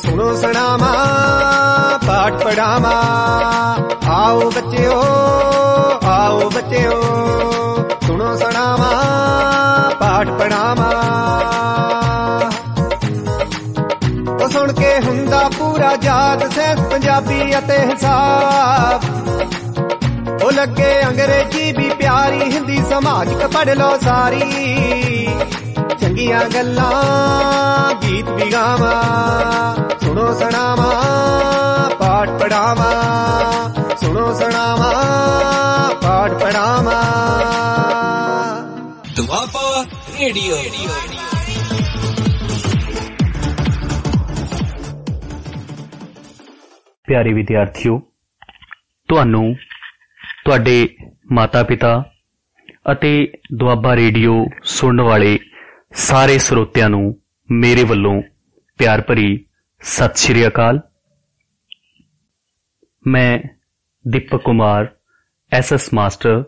सुनो सुनामा पाठ पढ़ावा, आओ बच्चों आओ बच्चों, सुनो सुनामा पाठ पढ़ावा। तो सुन के हुंदा पूरा याद सैंस पंजाबी अते हिसाब, ओ लगे अंग्रेजी भी प्यारी, हिंदी समाजिक पढ़ लो सारी, चंगियां गल्लां गीत भी गावा, सुनो सुनावा पाठ पढ़ावा, सुनो सुनावा पाठ पढ़ावा। दुआबा रेडियो। प्यारे विद्यार्थियों, ਤੁਹਾਨੂੰ ਤੁਹਾਡੇ ਮਾਤਾ ਪਿਤਾ ਅਤੇ ਦੁਆਬਾ ਰੇਡੀਓ ਸੁਣਨ ਵਾਲੇ ਸਾਰੇ ਸਰੋਤਿਆਂ ਨੂੰ ਮੇਰੇ ਵੱਲੋਂ ਪਿਆਰ ਭਰੀ ਸਤਿ ਸ਼੍ਰੀ ਅਕਾਲ। ਮੈਂ ਦੀਪਕ ਕੁਮਾਰ, SS ਮਾਸਟਰ,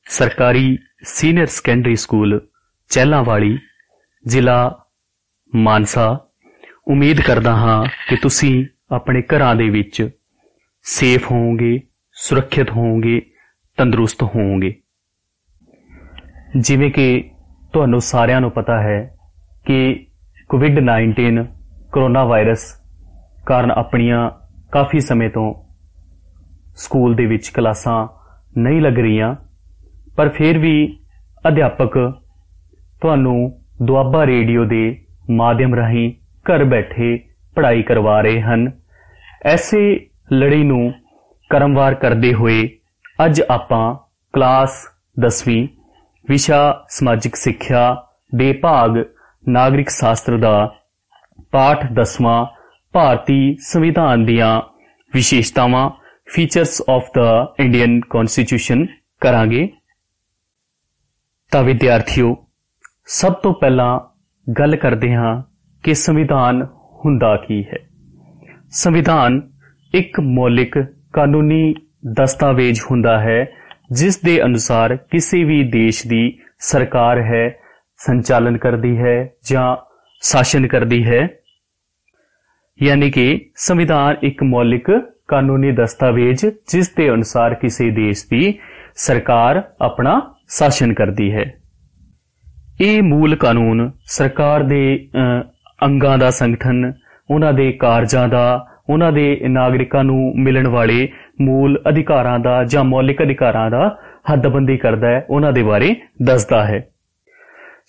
ਸਰਕਾਰੀ ਸੀਨੀਅਰ ਸੈਕੰਡਰੀ ਸਕੂਲ ਚਹਿਲਾਵਾਲੀ, ਜ਼ਿਲ੍ਹਾ ਮਾਨਸਾ। ਉਮੀਦ ਕਰਦਾ ਹਾਂ ਕਿ ਤੁਸੀਂ ਆਪਣੇ ਘਰਾਂ ਦੇ ਵਿੱਚ ਸੇਫ ਹੋਵੋਗੇ, ਸੁਰੱਖਿਅਤ ਹੋਵੋਗੇ, ਤੰਦਰੁਸਤ ਹੋਵੋਗੇ। ਜਿਵੇਂ ਕਿ ਤੁਹਾਨੂੰ ਸਾਰਿਆਂ ਨੂੰ ਪਤਾ ਹੈ ਕਿ ਕੋਵਿਡ-19 ਕਰੋਨਾ ਵਾਇਰਸ ਕਾਰਨ ਆਪਣੀਆਂ ਕਾਫੀ ਸਮੇਂ ਤੋਂ ਸਕੂਲ ਦੇ ਵਿੱਚ ਕਲਾਸਾਂ ਨਹੀਂ ਲੱਗ ਰਹੀਆਂ, ਪਰ ਫਿਰ ਵੀ ਅਧਿਆਪਕ ਤੁਹਾਨੂੰ ਦੁਆਬਾ ਰੇਡੀਓ ਦੇ ਮਾਧਿਅਮ ਰਾਹੀਂ ਘਰ ਬੈਠੇ ਪੜ੍ਹਾਈ ਕਰਵਾ ਰਹੇ ਹਨ। ਐਸੇ ਲੜੀ ਨੂੰ ਕਰਮਵਾਰ ਕਰਦੇ ਹੋਏ ਅੱਜ ਆਪਾਂ ਕਲਾਸ 10ਵੀਂ ਵਿਸ਼ਾ ਸਮਾਜਿਕ ਸਿੱਖਿਆ ਦੇ ਭਾਗ ਨਾਗਰਿਕ ਸ਼ਾਸਤਰ ਦਾ ਪਾਠ 10ਵਾਂ ਭਾਰਤੀ ਸੰਵਿਧਾਨ ਦੀਆਂ ਵਿਸ਼ੇਸ਼ਤਾਵਾਂ, features of the Indian constitution ਕਰਾਂਗੇ। ਤਾਂ ਵਿਦਿਆਰਥੀਓ, ਸਭ ਤੋਂ ਪਹਿਲਾਂ ਗੱਲ ਕਰਦੇ ਹਾਂ ਕਿ ਸੰਵਿਧਾਨ ਹੁੰਦਾ ਕੀ ਹੈ। ਸੰਵਿਧਾਨ ਇੱਕ ਮੌਲਿਕ ਕਾਨੂੰਨੀ ਦਸਤਾਵੇਜ਼ ਹੁੰਦਾ ਹੈ ਜਿਸ ਦੇ ਅਨੁਸਾਰ ਕਿਸੇ ਵੀ ਦੇਸ਼ ਦੀ ਸਰਕਾਰ ਹੈ ਸੰਚਾਲਨ ਕਰਦੀ ਹੈ ਜਾਂ ਸ਼ਾਸਨ ਕਰਦੀ ਹੈ। ਯਾਨੀ ਕਿ ਸੰਵਿਧਾਨ ਇੱਕ ਮੌਲਿਕ ਕਾਨੂੰਨੀ ਦਸਤਾਵੇਜ਼ ਜਿਸ ਦੇ ਅਨੁਸਾਰ ਕਿਸੇ ਦੇਸ਼ ਦੀ ਸਰਕਾਰ ਆਪਣਾ ਸ਼ਾਸਨ ਕਰਦੀ ਹੈ। ਇਹ ਮੂਲ ਕਾਨੂੰਨ ਸਰਕਾਰ ਦੇ ਅੰਗਾਂ ਦਾ ਸੰਗਠਨ, ਉਹਨਾਂ ਦੇ ਕਾਰਜਾਂ ਦਾ, ਉਹਨਾਂ ਦੇ ਨਾਗਰਿਕਾਂ ਨੂੰ ਮਿਲਣ ਵਾਲੇ ਮੂਲ ਅਧਿਕਾਰਾਂ ਦਾ ਜਾਂ ਮੌਲਿਕ ਅਧਿਕਾਰਾਂ ਦਾ ਹੱਦਬੰਦੀ ਕਰਦਾ ਹੈ, ਉਹਨਾਂ ਦੇ ਬਾਰੇ ਦੱਸਦਾ ਹੈ।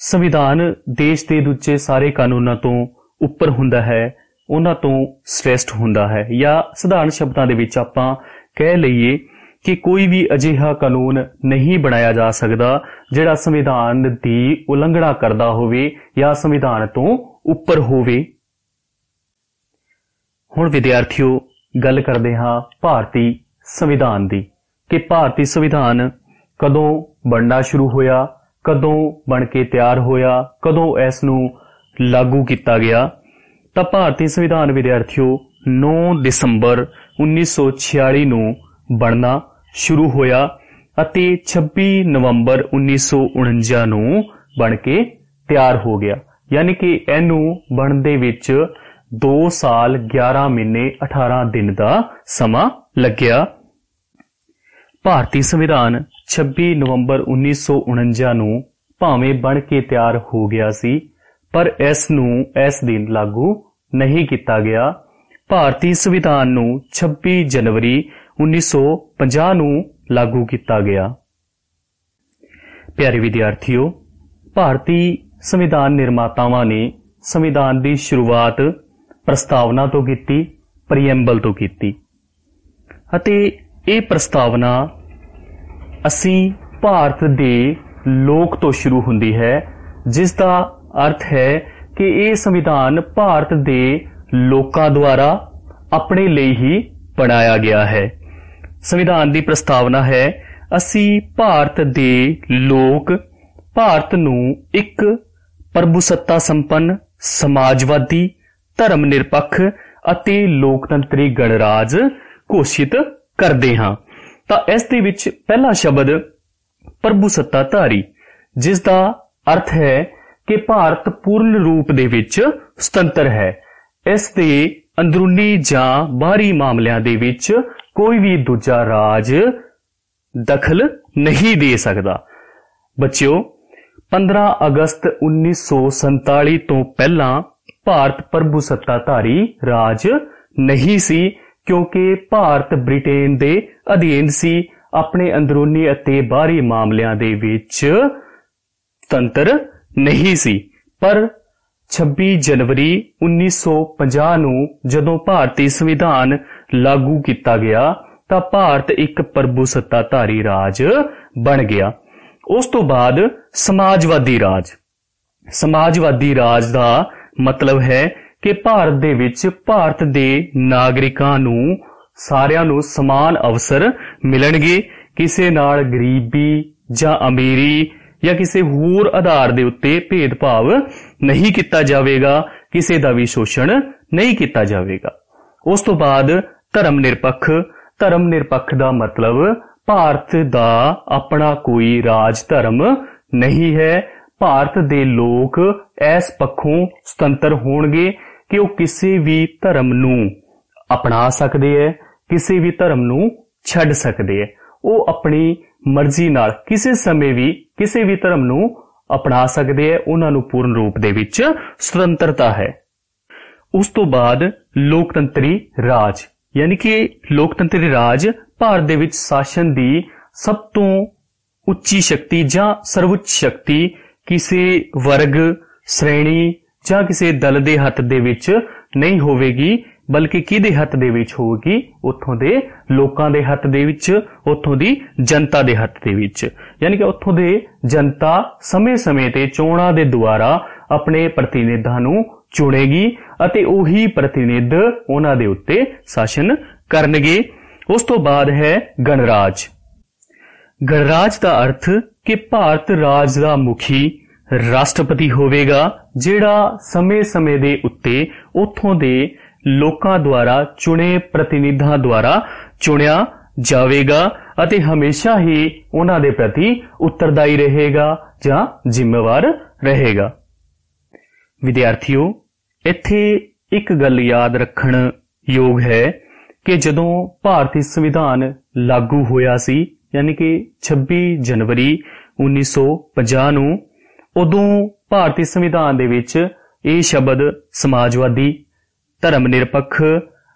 ਸੰਵਿਧਾਨ ਦੇਸ਼ ਦੇ ਦੂਜੇ ਸਾਰੇ ਕਾਨੂੰਨਾਂ ਤੋਂ ਉੱਪਰ ਹੁੰਦਾ ਹੈ, ਉਹਨਾਂ ਤੋਂ ਸ੍ਰੇਸ਼ਟ ਹੁੰਦਾ ਹੈ, ਜਾਂ ਸਧਾਰਨ ਸ਼ਬਦਾਂ ਦੇ ਵਿੱਚ ਆਪਾਂ ਕਹਿ ਲਈਏ ਕਿ ਕੋਈ ਵੀ ਅਜਿਹਾ ਕਾਨੂੰਨ ਨਹੀਂ ਬਣਾਇਆ ਜਾ ਸਕਦਾ ਜਿਹੜਾ ਸੰਵਿਧਾਨ ਦੀ ਉਲੰਘਣਾ ਕਰਦਾ ਹੋਵੇ ਜਾਂ ਸੰਵਿਧਾਨ ਤੋਂ ਉੱਪਰ ਹੋਵੇ। ਹੁਣ ਵਿਦਿਆਰਥੀਓ, ਗੱਲ ਕਰਦੇ ਹਾਂ ਭਾਰਤੀ ਸੰਵਿਧਾਨ ਦੀ ਕਿ ਭਾਰਤੀ ਸੰਵਿਧਾਨ ਕਦੋਂ ਬਣਨਾ ਸ਼ੁਰੂ ਹੋਇਆ, ਕਦੋਂ ਬਣ ਕੇ ਤਿਆਰ ਹੋਇਆ, ਕਦੋਂ ਇਸ ਨੂੰ ਲਾਗੂ ਕੀਤਾ ਗਿਆ। ਤਾਂ ਭਾਰਤੀ ਸੰਵਿਧਾਨ ਵਿਦਿਆਰਥੀਓ 9 ਦਸੰਬਰ 1946 ਨੂੰ ਬਣਨਾ ਸ਼ੁਰੂ ਹੋਇਆ ਅਤੇ 26 ਨਵੰਬਰ 1949 ਨੂੰ ਬਣ ਕੇ ਤਿਆਰ ਹੋ ਗਿਆ। ਯਾਨੀ ਕਿ ਇਹਨੂੰ ਬਣਨ ਦੇ ਵਿੱਚ 2 ਸਾਲ 11 ਮਹੀਨੇ 18 ਦਿਨ ਦਾ ਸਮਾਂ ਲੱਗਿਆ। ਭਾਰਤੀ ਸੰਵਿਧਾਨ 26 ਨਵੰਬਰ 1949 ਨੂੰ ਭਾਵੇਂ ਬਣ ਕੇ ਤਿਆਰ ਹੋ ਗਿਆ ਸੀ, ਪਰ ਇਸ ਨੂੰ ਇਸ ਦਿਨ ਲਾਗੂ ਨਹੀਂ ਕੀਤਾ ਗਿਆ। ਭਾਰਤੀ ਸੰਵਿਧਾਨ ਨੂੰ 26 ਜਨਵਰੀ 1950 ਨੂੰ ਲਾਗੂ ਕੀਤਾ ਗਿਆ। ਪਿਆਰੇ ਵਿਦਿਆਰਥੀਓ, ਭਾਰਤੀ ਸੰਵਿਧਾਨ ਨਿਰਮਾਤਾਵਾਂ ਨੇ ਸੰਵਿਧਾਨ ਦੀ ਸ਼ੁਰੂਆਤ ਪ੍ਰਸਤਾਵਨਾ ਤੋਂ ਕੀਤੀ, ਪ੍ਰੀਐਂਬਲ ਤੋਂ ਕੀਤੀ, ਅਤੇ ਇਹ ਪ੍ਰਸਤਾਵਨਾ ਅਸੀਂ ਭਾਰਤ ਦੇ ਲੋਕ ਤੋਂ ਸ਼ੁਰੂ ਹੁੰਦੀ ਹੈ, ਜਿਸ ਦਾ ਅਰਥ ਹੈ ਕਿ ਇਹ ਸੰਵਿਧਾਨ ਭਾਰਤ ਦੇ ਲੋਕਾਂ ਦੁਆਰਾ ਆਪਣੇ ਲਈ ਹੀ ਬਣਾਇਆ ਗਿਆ ਹੈ। ਸੰਵਿਧਾਨ ਦੀ ਪ੍ਰਸਤਾਵਨਾ ਹੈ, ਅਸੀਂ ਭਾਰਤ ਦੇ ਲੋਕ ਭਾਰਤ ਨੂੰ ਇੱਕ ਪ੍ਰਭੂਸੱਤਾ ਸੰਪੰਨ, ਸਮਾਜਵਾਦੀ, ਧਰਮ ਨਿਰਪੱਖ ਅਤੇ ਲੋਕਤੰਤਰੀ ਗਣਰਾਜ ਘੋਸ਼ਿਤ ਕਰਦੇ ਹਾਂ। ਤਾਂ ਇਸ ਦੇ ਵਿੱਚ ਪਹਿਲਾ ਸ਼ਬਦ ਪ੍ਰਭੂਸੱਤਾਧਾਰੀ, ਜਿਸ ਦਾ ਅਰਥ ਹੈ ਕਿ ਭਾਰਤ ਪੂਰਨ ਰੂਪ ਦੇ ਵਿੱਚ ਸੁਤੰਤਰ ਹੈ। ਇਸ ਦੇ ਅੰਦਰੂਨੀ ਜਾਂ ਬਾਹਰੀ ਮਾਮਲਿਆਂ ਦੇ ਵਿੱਚ ਕੋਈ ਵੀ ਦੂਜਾ ਰਾਜ ਦਖਲ ਨਹੀਂ ਦੇ ਸਕਦਾ। ਬੱਚਿਓ, 15 ਅਗਸਤ 1947 ਤੋਂ ਪਹਿਲਾਂ ਭਾਰਤ ਪ੍ਰਭੂਸੱਤਾਧਾਰੀ ਰਾਜ ਨਹੀਂ ਸੀ, ਕਿਉਂਕਿ ਭਾਰਤ ਬ੍ਰਿਟੇਨ ਦੇ ਅਧੀਨ ਸੀ। ਆਪਣੇ ਅੰਦਰੂਨੀ ਅਤੇ ਬਾਹਰੀ ਮਾਮਲਿਆਂ ਦੇ ਵਿੱਚ ਸੁਤੰਤਰ ਨਹੀਂ ਸੀ। ਪਰ 26 ਜਨਵਰੀ 1950 ਨੂੰ ਜਦੋਂ ਭਾਰਤੀ ਸੰਵਿਧਾਨ ਲਾਗੂ ਕੀਤਾ ਗਿਆ ਤਾਂ ਭਾਰਤ ਇੱਕ ਪ੍ਰਭੂਸੱਤਾਧਾਰੀ ਰਾਜ ਬਣ ਗਿਆ। ਉਸ ਤੋਂ ਬਾਅਦ ਸਮਾਜਵਾਦੀ ਰਾਜ। ਸਮਾਜਵਾਦੀ ਰਾਜ ਦਾ ਮਤਲਬ ਹੈ ਕਿ ਭਾਰਤ ਦੇ ਵਿੱਚ ਭਾਰਤ ਦੇ ਨਾਗਰਿਕਾਂ ਨੂੰ ਸਾਰਿਆਂ ਨੂੰ ਸਮਾਨ ਅਵਸਰ ਮਿਲਣਗੇ। ਕਿਸੇ ਨਾਲ ਗਰੀਬੀ ਜਾਂ ਅਮੀਰੀ ਜਾਂ ਕਿਸੇ ਹੋਰ ਆਧਾਰ ਦੇ ਉੱਤੇ ਭੇਦਭਾਵ ਨਹੀਂ ਕੀਤਾ ਜਾਵੇਗਾ, ਕਿਸੇ ਦਾ ਵੀ ਸ਼ੋਸ਼ਣ ਨਹੀਂ ਕੀਤਾ ਜਾਵੇਗਾ। ਉਸ ਤੋਂ ਬਾਅਦ ਧਰਮ ਨਿਰਪੱਖ। ਧਰਮ ਨਿਰਪੱਖ ਦਾ ਮਤਲਬ ਭਾਰਤ ਦਾ ਆਪਣਾ ਕੋਈ ਰਾਜ ਧਰਮ ਨਹੀਂ ਹੈ। ਭਾਰਤ ਦੇ ਲੋਕ ਇਸ ਪੱਖੋਂ ਸੁਤੰਤਰ ਹੋਣਗੇ ਕਿ ਉਹ ਕਿਸੇ ਵੀ ਧਰਮ ਨੂੰ ਅਪਣਾ ਸਕਦੇ ਹੈ, ਕਿਸੇ ਵੀ ਧਰਮ ਨੂੰ ਛੱਡ ਸਕਦੇ ਹੈ। ਉਹ ਆਪਣੀ ਮਰਜ਼ੀ ਨਾਲ ਕਿਸੇ ਸਮੇਂ ਵੀ ਕਿਸੇ ਵੀ ਧਰਮ ਨੂੰ ਅਪਣਾ ਸਕਦੇ ਹੈ। ਉਹਨਾਂ ਨੂੰ ਪੂਰਨ ਰੂਪ ਦੇ ਵਿੱਚ ਸੁਤੰਤਰਤਾ ਹੈ। ਉਸ ਤੋਂ ਬਾਅਦ ਲੋਕਤੰਤਰੀ ਰਾਜ, ਯਾਨੀ ਕਿ ਲੋਕਤੰਤਰੀ ਰਾਜ ਭਾਰਤ ਦੇ ਵਿੱਚ ਸ਼ਾਸਨ ਦੀ ਸਭ ਤੋਂ ਉੱਚੀ ਸ਼ਕਤੀ ਜਾਂ ਸਰਵਉੱਚ ਸ਼ਕਤੀ ਕਿਸੇ ਵਰਗ, ਸ਼੍ਰੇਣੀ ਜਾਂ ਕਿਸੇ ਦਲ ਦੇ ਹੱਥ ਦੇ ਵਿੱਚ ਨਹੀਂ ਹੋਵੇਗੀ, ਬਲਕਿ ਕਿਹਦੇ ਹੱਥ ਦੇ ਵਿੱਚ ਹੋਵੇਗੀ? ਉੱਥੋਂ ਦੇ ਲੋਕਾਂ ਦੇ ਹੱਥ ਦੇ ਵਿੱਚ, ਉੱਥੋਂ ਦੀ ਜਨਤਾ ਦੇ ਹੱਥ ਦੇ ਵਿੱਚ। ਯਾਨੀ ਕਿ ਉੱਥੋਂ ਦੇ ਜਨਤਾ ਸਮੇਂ-ਸਮੇਂ ਤੇ ਚੋਣਾਂ ਦੇ ਦੁਆਰਾ ਆਪਣੇ ਪ੍ਰਤੀਨਿਧਾਂ ਨੂੰ ਚੁਣੇਗੀ ਅਤੇ ਉਹੀ ਪ੍ਰਤੀਨਿਧ ਉਹਨਾਂ ਦੇ ਉੱਤੇ ਸ਼ਾਸਨ ਕਰਨਗੇ। ਉਸ ਤੋਂ ਬਾਅਦ ਹੈ ਗਣਰਾਜ। ਗਣਰਾਜ ਦਾ ਅਰਥ ਕਿ ਭਾਰਤ ਰਾਜ ਦਾ ਮੁਖੀ ਰਾਸ਼ਟਰਪਤੀ ਹੋਵੇਗਾ, ਜਿਹੜਾ ਸਮੇਂ-ਸਮੇਂ ਦੇ ਉੱਤੇ ਉੱਥੋਂ ਦੇ ਲੋਕਾਂ ਦੁਆਰਾ ਚੁਣੇ ਪ੍ਰਤੀਨਿਧਾਂ ਦੁਆਰਾ ਚੁਣਿਆ ਜਾਵੇਗਾ ਅਤੇ ਹਮੇਸ਼ਾ ਹੀ ਉਹਨਾਂ ਦੇ ਪ੍ਰਤੀ ਉੱਤਰਦਾਈ ਰਹੇਗਾ ਜਾਂ ਜ਼ਿੰਮੇਵਾਰ ਰਹੇਗਾ। ਵਿਦਿਆਰਥੀਓ, ਇੱਥੇ ਇੱਕ ਗੱਲ ਯਾਦ ਰੱਖਣ ਯੋਗ ਹੈ ਕਿ ਜਦੋਂ ਭਾਰਤੀ ਸੰਵਿਧਾਨ ਲਾਗੂ ਹੋਇਆ ਸੀ, ਯਾਨੀ ਕਿ 26 ਜਨਵਰੀ 1950 ਨੂੰ, ਉਦੋਂ ਭਾਰਤੀ ਸੰਵਿਧਾਨ ਦੇ ਵਿੱਚ ਇਹ ਸ਼ਬਦ ਸਮਾਜਵਾਦੀ, ਧਰਮ ਨਿਰਪੱਖ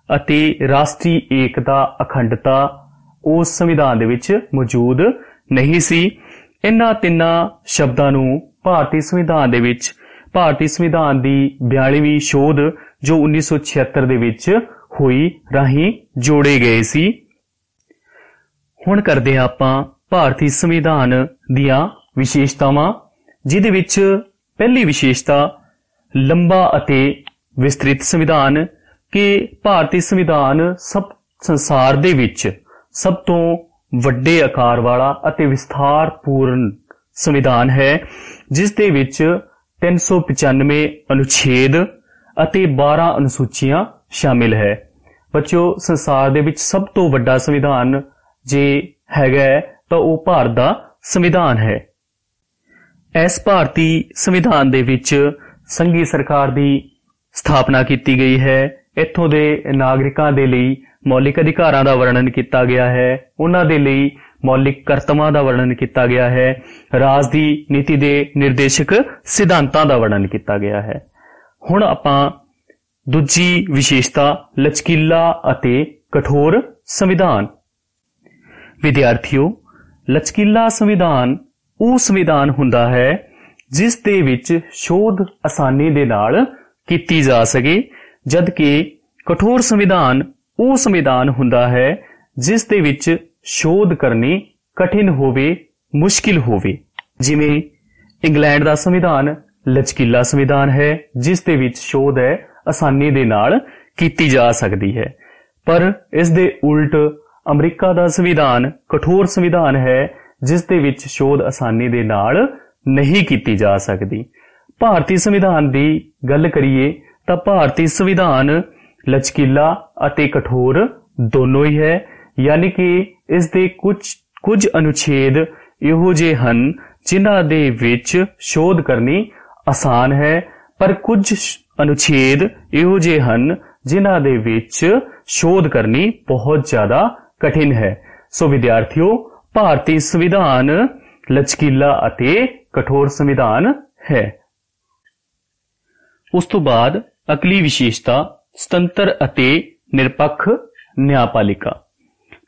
ਅਤੇ ਰਾਸ਼ਟਰੀ ਏਕਤਾ ਅਖੰਡਤਾ ਉਸ ਸੰਵਿਧਾਨ ਦੇ ਵਿੱਚ ਮੌਜੂਦ ਨਹੀਂ ਸੀ। ਇਹਨਾਂ ਤਿੰਨਾਂ ਸ਼ਬਦਾਂ ਨੂੰ ਭਾਰਤੀ ਸੰਵਿਧਾਨ ਦੇ ਵਿੱਚ ਭਾਰਤੀ ਸੰਵਿਧਾਨ ਦੀ 42ਵੀਂ ਸੋਧ ਜੋ 1976 ਦੇ ਵਿੱਚ ਹੋਈ ਰਾਹੀਂ ਜੋੜੇ ਗਏ ਸੀ। ਹੁਣ ਕਰਦੇ ਹਾਂ ਆਪਾਂ ਭਾਰਤੀ ਸੰਵਿਧਾਨ ਦੀਆਂ ਵਿਸ਼ੇਸ਼ਤਾਵਾਂ, ਜਿਹਦੇ ਵਿੱਚ ਪਹਿਲੀ ਵਿਸ਼ੇਸ਼ਤਾ ਲੰਬਾ ਅਤੇ ਵਿਸਤ੍ਰਿਤ ਸੰਵਿਧਾਨ, ਕਿ ਭਾਰਤੀ ਸੰਵਿਧਾਨ ਸੰਸਾਰ ਦੇ ਵਿੱਚ ਸਭ ਤੋਂ ਵੱਡੇ ਆਕਾਰ ਵਾਲਾ ਅਤੇ ਵਿਸਥਾਰਪੂਰਨ ਸੰਵਿਧਾਨ ਹੈ, ਜਿਸ ਦੇ ਵਿੱਚ 395 ਅਨੁਛੇਦ ਅਤੇ 12 ਅਨੁਸੂਚੀਆਂ ਸ਼ਾਮਿਲ ਹੈ। ਬੱਚਿਓ, ਸੰਸਾਰ ਦੇ ਵਿੱਚ ਸਭ ਤੋਂ ਵੱਡਾ ਸੰਵਿਧਾਨ ਜੇ ਹੈਗਾ ਤਾਂ ਉਹ ਭਾਰਤ ਦਾ ਸੰਵਿਧਾਨ ਹੈ। ਇਸ ਭਾਰਤੀ ਸੰਵਿਧਾਨ ਦੇ ਵਿੱਚ ਸੰਘੀ ਸਰਕਾਰ ਦੀ ਸਥਾਪਨਾ ਕੀਤੀ ਗਈ ਹੈ। ਇੱਥੋਂ ਦੇ ਨਾਗਰਿਕਾਂ ਦੇ ਲਈ ਮੌਲਿਕ ਅਧਿਕਾਰਾਂ ਦਾ ਵਰਣਨ ਕੀਤਾ ਗਿਆ ਹੈ, ਉਹਨਾਂ ਦੇ ਲਈ ਮੌਲਿਕ ਕਰਤੱਵਾਂ ਦਾ ਵਰਣਨ ਕੀਤਾ ਗਿਆ ਹੈ, ਰਾਜ ਦੀ ਨੀਤੀ ਦੇ ਨਿਰਦੇਸ਼ਕ ਸਿਧਾਂਤਾਂ ਦਾ ਵਰਣਨ ਕੀਤਾ ਗਿਆ ਹੈ। ਹੁਣ ਆਪਾਂ ਦੂਜੀ ਵਿਸ਼ੇਸ਼ਤਾ ਲਚਕੀਲਾ ਅਤੇ ਕਠੋਰ ਸੰਵਿਧਾਨ। ਵਿਦਿਆਰਥੀਓ, ਲਚਕੀਲਾ ਸੰਵਿਧਾਨ ਉਹ ਸੰਵਿਧਾਨ ਹੁੰਦਾ ਹੈ ਜਿਸ ਦੇ ਵਿੱਚ ਸ਼ੋਧ ਆਸਾਨੀ ਦੇ ਨਾਲ ਕੀਤੀ ਜਾ ਸਕੇ, ਜਦਕਿ ਕਠੋਰ ਸੰਵਿਧਾਨ ਉਹ ਸੰਵਿਧਾਨ ਹੁੰਦਾ ਹੈ ਜਿਸ ਦੇ ਵਿੱਚ ਸ਼ੋਧ ਕਰਨੀ ਕਠਿਨ ਹੋਵੇ, ਮੁਸ਼ਕਿਲ ਹੋਵੇ। ਜਿਵੇਂ ਇੰਗਲੈਂਡ ਦਾ ਸੰਵਿਧਾਨ ਲਚਕੀਲਾ ਸੰਵਿਧਾਨ ਹੈ, ਜਿਸ ਦੇ ਵਿੱਚ ਸ਼ੋਧ ਹੈ ਆਸਾਨੀ ਦੇ ਨਾਲ ਕੀਤੀ ਜਾ ਸਕਦੀ ਹੈ। ਪਰ ਇਸ ਦੇ ਉਲਟ ਅਮਰੀਕਾ ਦਾ ਸੰਵਿਧਾਨ ਕਠੋਰ ਸੰਵਿਧਾਨ ਹੈ, ਜਿਸ ਦੇ ਵਿੱਚ ਸ਼ੋਧ ਆਸਾਨੀ ਦੇ ਨਾਲ ਨਹੀਂ ਕੀਤੀ ਜਾ ਸਕਦੀ। ਭਾਰਤੀ ਸੰਵਿਧਾਨ ਦੀ ਗੱਲ ਕਰੀਏ ਤਾਂ ਭਾਰਤੀ ਸੰਵਿਧਾਨ ਲਚਕੀਲਾ ਅਤੇ ਕਠੋਰ ਦੋਨੋਂ ਹੀ ਹੈ, ਯਾਨੀ ਕਿ ਇਸ ਦੇ ਕੁਝ ਅਨੁਛੇਦ ਇਹੋ ਜਿਹੇ ਹਨ ਜਿਨ੍ਹਾਂ ਦੇ ਵਿੱਚ ਸ਼ੋਧ ਕਰਨੀ ਆਸਾਨ ਹੈ, ਪਰ ਕੁਝ ਅਨੁਛੇਦ ਇਹੋ ਜਿਹੇ ਹਨ ਜਿਨ੍ਹਾਂ ਦੇ ਵਿੱਚ ਸ਼ੋਧ ਕਰਨੀ ਬਹੁਤ ਜ਼ਿਆਦਾ ਕਠਿਨ ਹੈ। ਸੋ ਵਿਦਿਆਰਥੀਓ, ਭਾਰਤੀ ਸੰਵਿਧਾਨ ਲਚਕੀਲਾ ਅਤੇ ਕਠੋਰ ਸੰਵਿਧਾਨ ਹੈ। ਉਸ ਤੋਂ ਬਾਅਦ ਅਗਲੀ ਵਿਸ਼ੇਸ਼ਤਾ ਸੁਤੰਤਰ ਅਤੇ ਨਿਰਪੱਖ ਨਿਆਂਪਾਲਿਕਾ।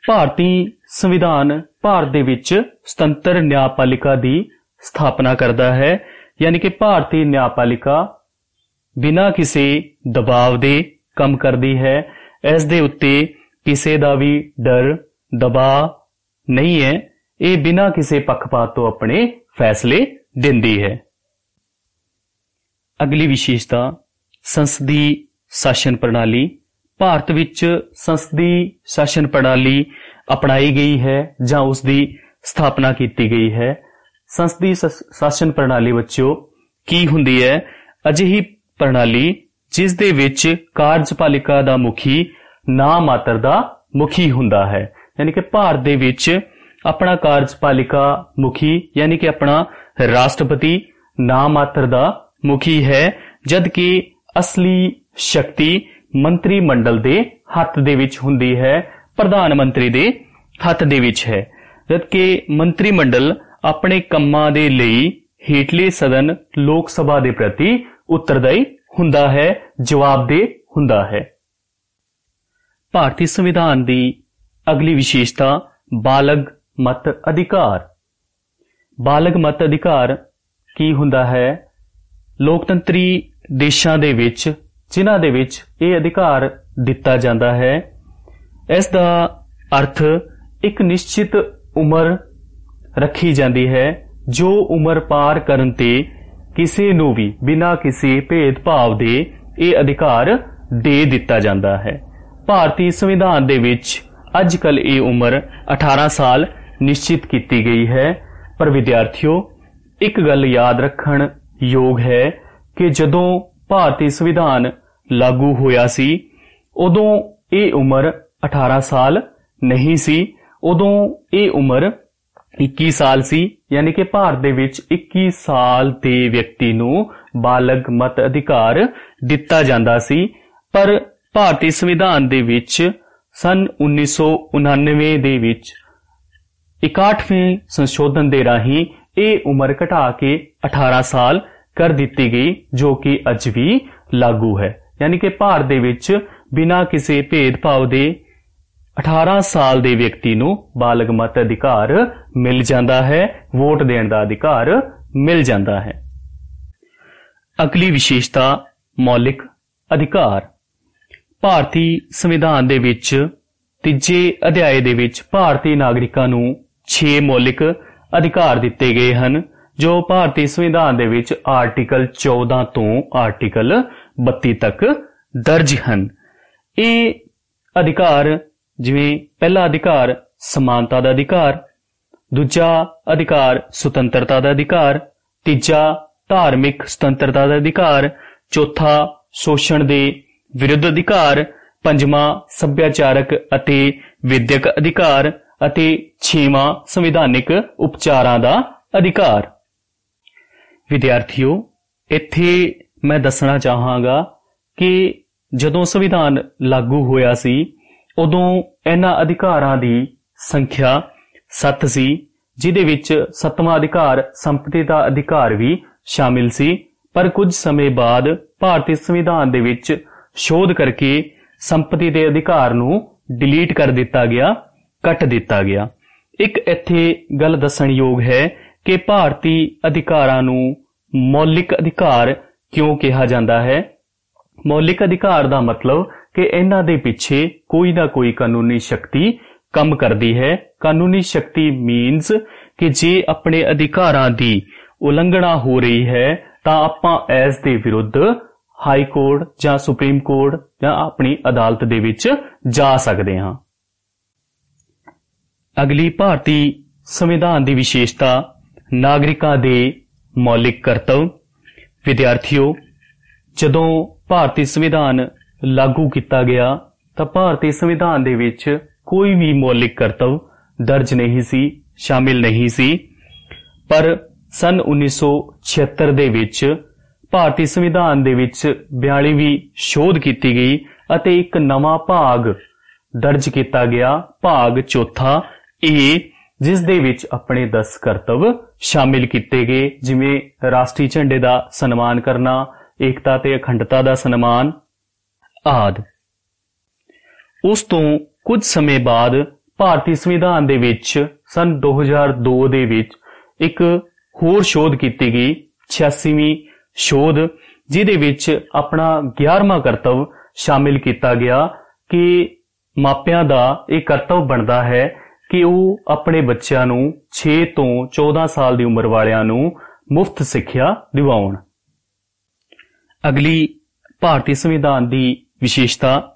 ਭਾਰਤੀ ਸੰਵਿਧਾਨ ਭਾਰਤ ਦੇ ਵਿੱਚ ਸੁਤੰਤਰ ਨਿਆਂਪਾਲਿਕਾ ਦੀ ਸਥਾਪਨਾ ਕਰਦਾ ਹੈ, ਯਾਨੀ ਕਿ ਭਾਰਤੀ ਨਿਆਂਪਾਲਿਕਾ ਬਿਨਾਂ ਕਿਸੇ ਦਬਾਅ ਦੇ ਕੰਮ ਕਰਦੀ ਹੈ। ਇਸ ਦੇ ਉੱਤੇ ਕਿਸੇ ਦਾ ਵੀ ਡਰ ਦਬਾਅ ਨਹੀਂ ਹੈ। ਇਹ ਬਿਨਾਂ ਕਿਸੇ ਪੱਖਪਾਤ ਤੋਂ ਆਪਣੇ ਫੈਸਲੇ ਦਿੰਦੀ ਹੈ। ਅਗਲੀ ਵਿਸ਼ੇਸ਼ਤਾ ਸੰਸਦੀ ਸ਼ਾਸਨ ਪ੍ਰਣਾਲੀ। ਭਾਰਤ ਵਿੱਚ ਸੰਸਦੀ ਸ਼ਾਸਨ ਪ੍ਰਣਾਲੀ ਅਪਣਾਈ ਗਈ ਹੈ ਜਾਂ ਉਸ ਦੀ ਸਥਾਪਨਾ ਕੀਤੀ ਗਈ ਹੈ। ਸੰਸਦੀ ਸ਼ਾਸਨ ਪ੍ਰਣਾਲੀ ਵਿੱਚੋਂ ਕੀ ਹੁੰਦੀ ਹੈ? ਅਜਿਹੀ ਪ੍ਰਣਾਲੀ ਜਿਸ ਦੇ ਵਿੱਚ ਕਾਰਜਪਾਲਿਕਾ ਦਾ ਮੁਖੀ ਨਾ ਮਾਤਰ ਦਾ ਮੁਖੀ ਹੁੰਦਾ ਹੈ, ਯਾਨੀ ਕਿ ਭਾਰਤ ਦੇ ਵਿੱਚ ਆਪਣਾ ਕਾਰਜਪਾਲਿਕਾ ਮੁਖੀ ਯਾਨੀ ਕਿ ਆਪਣਾ ਰਾਸ਼ਟਰਪਤੀ ਨਾ ਮਾਤਰ ਦਾ ਮੁਖੀ ਹੈ, ਜਦ ਕਿ ਅਸਲੀ ਸ਼ਕਤੀ ਮੰਤਰੀ ਮੰਡਲ ਦੇ ਹੱਥ ਦੇ ਵਿੱਚ ਹੁੰਦੀ ਹੈ, ਪ੍ਰਧਾਨ ਮੰਤਰੀ ਦੇ ਹੱਥ ਦੇ ਵਿੱਚ ਹੈ। ਜਦ ਕਿ ਮੰਤਰੀ ਮੰਡਲ ਆਪਣੇ ਕੰਮਾਂ ਦੇ ਲਈ ਹੇਠਲੇ ਸਦਨ ਲੋਕ ਸਭਾ ਦੇ ਪ੍ਰਤੀ ਉੱਤਰਦਾਈ ਹੁੰਦਾ ਹੈ, ਜਵਾਬਦੇਹ ਹੁੰਦਾ ਹੈ। ਭਾਰਤੀ ਸੰਵਿਧਾਨ ਦੀ ਅਗਲੀ ਵਿਸ਼ੇਸ਼ਤਾ ਬਾਲਗ ਮਤ ਅਧਿਕਾਰ। ਬਾਲਗ ਮਤ ਅਧਿਕਾਰ ਕੀ ਹੁੰਦਾ ਹੈ? ਲੋਕਤੰਤਰੀ ਦੇਸ਼ਾਂ ਦੇ ਵਿੱਚ ਜਿਨ੍ਹਾਂ ਦੇ ਵਿੱਚ ਇਹ ਅਧਿਕਾਰ ਦਿੱਤਾ ਜਾਂਦਾ ਹੈ, ਇਸ ਦਾ ਅਰਥ ਇੱਕ ਨਿਸ਼ਚਿਤ ਉਮਰ ਰੱਖੀ ਜਾਂਦੀ ਹੈ, ਜੋ ਉਮਰ ਪਾਰ ਕਰਨ ਤੇ ਕਿਸੇ ਨੂੰ ਵੀ ਬਿਨਾਂ ਕਿਸੇ ਭੇਦਭਾਵ ਦੇ ਇਹ ਅਧਿਕਾਰ ਦੇ ਦਿੱਤਾ ਜਾਂਦਾ ਹੈ। ਭਾਰਤੀ ਸੰਵਿਧਾਨ ਦੇ ਵਿੱਚ ਅੱਜ ਕੱਲ੍ਹ ਇਹ ਉਮਰ 18 ਸਾਲ ਨਿਸ਼ਚਿਤ ਕੀਤੀ ਗਈ ਹੈ। ਪਰ ਵਿਦਿਆਰਥੀਓ, ਇੱਕ ਗੱਲ ਯਾਦ ਰੱਖਣ ਯੋਗ ਹੈ ਕਿ ਜਦੋਂ ਭਾਰਤੀ ਸੰਵਿਧਾਨ ਲਾਗੂ ਹੋਇਆ ਸੀ, ਉਦੋਂ ਇਹ ਉਮਰ 18 ਸਾਲ ਨਹੀਂ ਸੀ। ਉਦੋਂ ਇਹ ਉਮਰ 21 ਸਾਲ ਸੀ, ਯਾਨੀ ਕਿ ਭਾਰਤ ਦੇ ਵਿੱਚ 21 ਸਾਲ ਦੇ ਵਿਅਕਤੀ ਨੂੰ ਬਾਲਗ ਮਤ ਅਧਿਕਾਰ ਦਿੱਤਾ ਜਾਂਦਾ ਸੀ। ਪਰ ਭਾਰਤੀ ਸੰਵਿਧਾਨ ਦੇ ਵਿੱਚ ਸਨ 1999 ਦੇ ਵਿੱਚ 61ਵੇਂ ਸੰਸ਼ੋਧਨ ਦੇ ਰਾਹੀਂ ਇਹ ਉਮਰ ਘਟਾ ਕੇ 18 ਸਾਲ ਕਰ ਦਿੱਤੀ ਗਈ, ਜੋ ਕਿ ਅੱਜ ਵੀ ਲਾਗੂ ਹੈ। ਯਾਨੀ ਕਿ ਭਾਰਤ ਦੇ ਵਿੱਚ ਬਿਨਾਂ ਕਿਸੇ ਭੇਦਭਾਵ ਦੇ 18 ਸਾਲ ਦੇ ਵਿਅਕਤੀ ਨੂੰ ਬਾਲਗ ਮਤ ਅਧਿਕਾਰ ਮਿਲ ਜਾਂਦਾ ਹੈ, ਵੋਟ ਦੇਣ ਦਾ ਅਧਿਕਾਰ ਮਿਲ ਜਾਂਦਾ ਹੈ। ਅਗਲੀ ਵਿਸ਼ੇਸ਼ਤਾ ਮੌਲਿਕ ਅਧਿਕਾਰ। ਭਾਰਤੀ ਸੰਵਿਧਾਨ ਦੇ ਵਿੱਚ ਤੀਜੇ ਅਧਿਆਏ ਦੇ ਵਿੱਚ ਭਾਰਤੀ ਨਾਗਰਿਕਾਂ ਨੂੰ 6 ਮੌਲਿਕ ਅਧਿਕਾਰ ਦਿੱਤੇ ਗਏ ਹਨ, ਜੋ ਭਾਰਤੀ ਸੰਵਿਧਾਨ ਦੇ ਵਿੱਚ ਆਰਟੀਕਲ 14 ਤੋਂ ਆਰਟੀਕਲ 32 ਤੱਕ ਦਰਜ ਹਨ। ਇਹ ਅਧਿਕਾਰ ਜਿਵੇਂ ਪਹਿਲਾ ਅਧਿਕਾਰ ਸਮਾਨਤਾ ਦਾ ਅਧਿਕਾਰ, ਦੂਜਾ ਅਧਿਕਾਰ ਸੁਤੰਤਰਤਾ ਦਾ ਅਧਿਕਾਰ, ਤੀਜਾ ਧਾਰਮਿਕ ਸੁਤੰਤਰਤਾ ਦਾ ਅਧਿਕਾਰ, ਚੌਥਾ ਸ਼ੋਸ਼ਣ ਦੇ ਵਿਰੁੱਧ ਅਧਿਕਾਰ, ਪੰਜਵਾਂ ਸੱਭਿਆਚਾਰਕ ਅਤੇ ਵਿਦਿਅਕ ਅਧਿਕਾਰ ਅਤੇ ਛੇਵਾਂ ਸੰਵਿਧਾਨਿਕ ਉਪਚਾਰਾਂ ਦਾ ਅਧਿਕਾਰ। ਵਿਦਿਆਰਥੀਓ, ਇੱਥੇ ਮੈਂ ਦੱਸਣਾ ਚਾਹਾਂਗਾ ਕਿ ਜਦੋਂ ਸੰਵਿਧਾਨ ਲਾਗੂ ਹੋਇਆ ਸੀ, ਉਦੋਂ ਇਹਨਾਂ ਅਧਿਕਾਰਾਂ ਦੀ ਸੰਖਿਆ 7 ਸੀ, ਜਿਹਦੇ ਵਿੱਚ 7ਵਾਂ ਅਧਿਕਾਰ ਸੰਪਤੀ ਦਾ ਅਧਿਕਾਰ ਵੀ ਸ਼ਾਮਿਲ ਸੀ। ਪਰ ਕੁਝ ਸਮੇਂ ਬਾਅਦ ਭਾਰਤੀ ਸੰਵਿਧਾਨ ਦੇ ਵਿੱਚ ਸ਼ੋਧ ਕਰਕੇ ਸੰਪਤੀ ਦੇ ਅਧਿਕਾਰ ਨੂੰ ਡਿਲੀਟ ਕਰ ਦਿੱਤਾ ਗਿਆ, ਕੱਟ ਦਿੱਤਾ ਗਿਆ। ਇੱਕ ਇੱਥੇ ਗੱਲ ਦੱਸਣਯੋਗ ਹੈ ਕਿ ਭਾਰਤੀ ਅਧਿਕਾਰਾਂ ਨੂੰ ਮੌਲਿਕ ਅਧਿਕਾਰ ਕਿਉਂ ਕਿਹਾ ਜਾਂਦਾ ਹੈ। ਮੌਲਿਕ ਅਧਿਕਾਰ ਦਾ ਮਤਲਬ ਕਿ ਇਹਨਾਂ ਦੇ ਪਿੱਛੇ ਕੋਈ ਨਾ ਕੋਈ ਕਾਨੂੰਨੀ ਸ਼ਕਤੀ ਕੰਮ ਕਰਦੀ ਹੈ। ਕਾਨੂੰਨੀ ਸ਼ਕਤੀ ਮੀਨਸ ਕਿ ਜੇ ਆਪਣੇ ਅਧਿਕਾਰਾਂ ਦੀ ਉਲੰਘਣਾ ਹੋ ਰਹੀ ਹੈ ਤਾਂ ਆਪਾਂ ਇਸ ਦੇ ਵਿਰੁੱਧ ਹਾਈ ਕੋਰਟ ਜਾਂ ਸੁਪਰੀਮ ਕੋਰਟ ਜਾਂ ਆਪਣੀ ਅਦਾਲਤ ਦੇ ਵਿੱਚ ਜਾ ਸਕਦੇ ਹਾਂ। ਅਗਲੀ ਭਾਰਤੀ ਸੰਵਿਧਾਨ ਦੀ ਵਿਸ਼ੇਸ਼ਤਾ ਨਾਗਰਿਕਾਂ ਦੇ ਮੌਲਿਕ ਕਰਤੱਵ। ਵਿਦਿਆਰਥੀਓ, ਜਦੋਂ ਭਾਰਤੀ ਸੰਵਿਧਾਨ ਲਾਗੂ ਕੀਤਾ ਗਿਆ ਤਾਂ ਭਾਰਤੀ ਸੰਵਿਧਾਨ ਦੇ ਵਿੱਚ ਕੋਈ ਵੀ ਮੌਲਿਕ ਕਰਤੱਵ ਦਰਜ ਨਹੀਂ ਸੀ, ਸ਼ਾਮਿਲ ਨਹੀਂ ਸੀ। ਪਰ ਸਨ 1976 ਦੇ ਵਿੱਚ ਭਾਰਤੀ ਸੰਵਿਧਾਨ ਦੇ ਵਿੱਚ 42ਵੀਂ ਸ਼ੋਧ ਕੀਤੀ ਗਈ ਅਤੇ ਇੱਕ ਨਵਾਂ ਭਾਗ ਦਰਜ ਕੀਤਾ ਗਿਆ, ਭਾਗ ਚੌਥਾ ਏ, ਜਿਸ ਦੇ ਵਿੱਚ ਆਪਣੇ 10 ਕਰਤੱਵ ਸ਼ਾਮਿਲ ਕੀਤੇ ਗਏ, ਜਿਵੇਂ ਰਾਸ਼ਟਰੀ ਝੰਡੇ ਦਾ ਸਨਮਾਨ ਕਰਨਾ, ਏਕਤਾ ਤੇ ਅਖੰਡਤਾ ਦਾ ਸਨਮਾਨ ਆਦਿ। ਉਸ ਤੋਂ ਕੁਝ ਸਮੇਂ ਬਾਅਦ ਭਾਰਤੀ ਸੰਵਿਧਾਨ ਦੇ ਵਿੱਚ ਸਨ 2002 ਦੇ ਵਿੱਚ ਇੱਕ ਹੋਰ ਸ਼ੋਧ ਕੀਤੀ ਗਈ, 86ਵੀਂ ਸ਼ੋਧ, ਜਿਹਦੇ ਵਿੱਚ ਆਪਣਾ 11ਵਾਂ ਕਰਤੱਵ ਸ਼ਾਮਿਲ ਕੀਤਾ ਗਿਆ ਕਿ ਮਾਪਿਆਂ ਦਾ ਇਹ ਕਰਤੱਵ ਬਣਦਾ ਹੈ ਕਿ ਉਹ ਆਪਣੇ ਬੱਚਿਆਂ ਨੂੰ 6 ਤੋਂ 14 ਸਾਲ ਦੀ ਉਮਰ ਵਾਲਿਆਂ ਨੂੰ ਮੁਫਤ ਸਿੱਖਿਆ ਦਿਵਾਉਣ। ਅਗਲੀ ਭਾਰਤੀ ਸੰਵਿਧਾਨ ਦੀ ਵਿਸ਼ੇਸ਼ਤਾ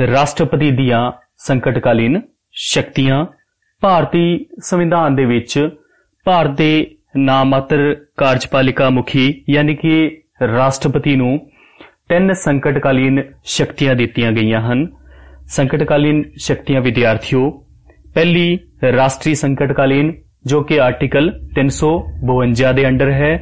ਰਾਸ਼ਟਰਪਤੀ ਦੀਆਂ ਸੰਕਟਕਾਲੀਨ ਸ਼ਕਤੀਆਂ। ਭਾਰਤੀ ਸੰਵਿਧਾਨ ਦੇ ਵਿੱਚ ਭਾਰਤ ਦੇ ਨਾਮਾਤਰ ਕਾਰਜਪਾਲਿਕਾ ਮੁਖੀ ਯਾਨੀ ਕਿ ਰਾਸ਼ਟਰਪਤੀ ਨੂੰ 3 ਸੰਕਟਕਾਲੀਨ ਸ਼ਕਤੀਆਂ ਦਿੱਤੀਆਂ ਗਈਆਂ ਹਨ। ਸੰਕਟਕਾਲੀਨ ਸ਼ਕਤੀਆਂ ਵਿਦਿਆਰਥੀਓ, ਪਹਿਲੀ ਰਾਸ਼ਟਰੀ ਸੰਕਟਕਾਲੀਨ ਜੋ ਕਿ ਆਰਟੀਕਲ 352 ਦੇ ਅੰਡਰ ਹੈ।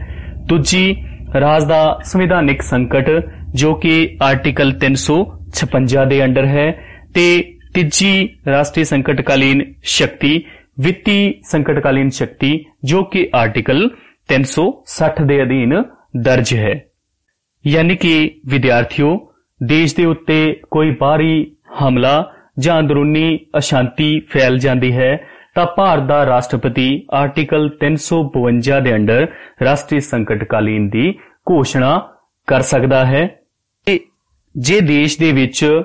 ਦੂਜੀ ਰਾਜ ਦਾ ਸੰਵਿਧਾਨਿਕ ਸੰਕਟ ਜੋ ਕਿ ਆਰਟੀਕਲ 356 ਦੇ ਅੰਡਰ ਹੈ ਤੇ ਤੀਜੀ ਰਾਸ਼ਟਰੀ ਸੰਕਟਕਾਲੀਨ ਸ਼ਕਤੀ ਵਿੱਤੀ ਸੰਕਟਕਾਲੀਨ ਸ਼ਕਤੀ ਜੋ ਕਿ ਆਰਟੀਕਲ 360 ਦੇ ਅਧੀਨ ਦਰਜ ਹੈ। ਯਾਨੀ ਕਿ ਵਿਦਿਆਰਥੀਓ, ਦੇਸ਼ ਦੇ ਉੱਤੇ ਕੋਈ ਬਾਹਰੀ ਹਮਲਾ ਜਾਂ ਅੰਦਰੂਨੀ ਅਸ਼ਾਂਤੀ ਫੈਲ ਜਾਂਦੀ ਹੈ ਤਾਂ ਭਾਰਤ ਦਾ ਰਾਸ਼ਟਰਪਤੀ ਆਰਟੀਕਲ 352 ਦੇ ਅੰਡਰ ਰਾਸ਼ਟਰੀ ਸੰਕਟਕਾਲੀਨ ਦੀ ਘੋਸ਼ਣਾ ਕਰ ਸਕਦਾ ਹੈ। ਜੇ ਦੇਸ਼ ਦੇ ਵਿੱਚ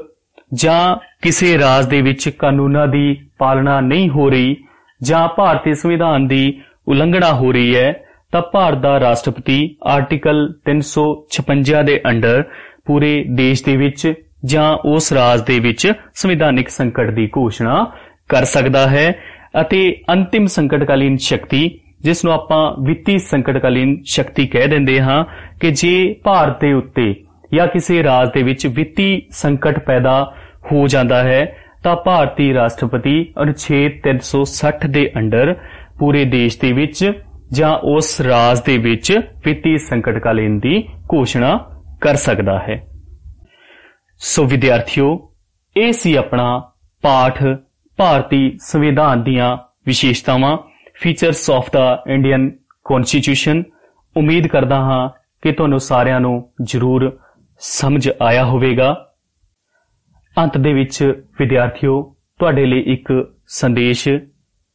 ਜਾਂ ਕਿਸੇ ਰਾਜ ਦੇ ਵਿੱਚ ਕਾਨੂੰਨਾਂ ਦੀ ਪਾਲਣਾ ਨਹੀਂ ਹੋ ਰਹੀ ਜਾਂ ਭਾਰਤੀ ਸੰਵਿਧਾਨ ਦੀ ਉਲੰਘਣਾ ਹੋ ਰਹੀ ਹੈ ਤਾਂ ਭਾਰਤ ਦਾ ਰਾਸ਼ਟਰਪਤੀ ਆਰਟੀਕਲ 356 ਦੇ ਅੰਡਰ ਪੂਰੇ ਦੇਸ਼ ਦੇ ਵਿੱਚ ਜਾਂ ਉਸ ਰਾਜ ਦੇ ਵਿੱਚ ਸੰਵਿਧਾਨਿਕ ਸੰਕਟ ਦੀ ਘੋਸ਼ਣਾ ਕਰ ਸਕਦਾ ਹੈ। ਅਤੇ ਅੰਤਿਮ ਸੰਕਟਕਾਲੀਨ ਸ਼ਕਤੀ, ਜਿਸ ਨੂੰ ਆਪਾਂ ਵਿੱਤੀ ਸੰਕਟਕਾਲੀਨ ਸ਼ਕਤੀ ਕਹਿ ਦਿੰਦੇ ਹਾਂ, ਕਿ ਜੇ ਭਾਰਤ ਦੇ ਉੱਤੇ ਜਾਂ ਕਿਸੇ ਰਾਜ ਦੇ ਵਿੱਚ ਵਿੱਤੀ ਸੰਕਟ ਪੈਦਾ ਹੋ ਜਾਂਦਾ ਹੈ ਤਾਂ ਭਾਰਤੀ ਰਾਸ਼ਟਰਪਤੀ ਅਨੁਛੇਦ 360 ਦੇ ਅੰਡਰ ਪੂਰੇ ਦੇਸ਼ ਦੇ ਵਿੱਚ ਜਾਂ ਉਸ ਰਾਜ ਦੇ ਵਿੱਚ ਵਿੱਤੀ ਸੰਕਟਕਾਲੀਨ ਦੀ ਘੋਸ਼ਣਾ ਕਰ ਸਕਦਾ ਹੈ। ਸੋ ਵਿਦਿਆਰਥੀਓ, ਇਹ ਸੀ ਆਪਣਾ ਪਾਠ ਭਾਰਤੀ ਸੰਵਿਧਾਨ ਦੀਆਂ ਵਿਸ਼ੇਸ਼ਤਾਵਾਂ, features of the Indian constitution. ਉਮੀਦ ਕਰਦਾ ਹਾਂ ਕਿ ਤੁਹਾਨੂੰ ਸਾਰਿਆਂ ਨੂੰ ਜ਼ਰੂਰ ਸਮਝ ਆਇਆ ਹੋਵੇਗਾ। ਅੰਤ ਦੇ ਵਿੱਚ ਵਿਦਿਆਰਥੀਓ, ਤੁਹਾਡੇ ਲਈ ਇੱਕ ਸੰਦੇਸ਼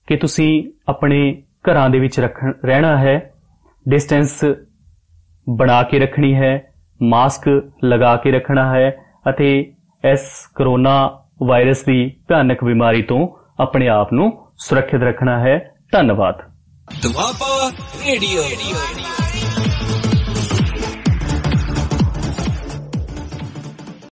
ਕਿ ਤੁਸੀਂ ਆਪਣੇ ਘਰਾਂ ਦੇ ਵਿੱਚ ਰਹਿਣਾ ਹੈ, ਡਿਸਟੈਂਸ ਬਣਾ ਕੇ ਰੱਖਣੀ ਹੈ, ਮਾਸਕ ਲਗਾ ਕੇ ਰੱਖਣਾ ਹੈ ਅਤੇ ਇਸ ਕਰੋਨਾ ਵਾਇਰਸ ਦੀ ਭਿਆਨਕ ਬਿਮਾਰੀ ਤੋਂ ਆਪਣੇ ਆਪ ਨੂੰ ਸੁਰੱਖਿਅਤ ਰੱਖਣਾ ਹੈ। ਧੰਨਵਾਦ। ਦੁਆਬਾ ਰੇਡੀਓ।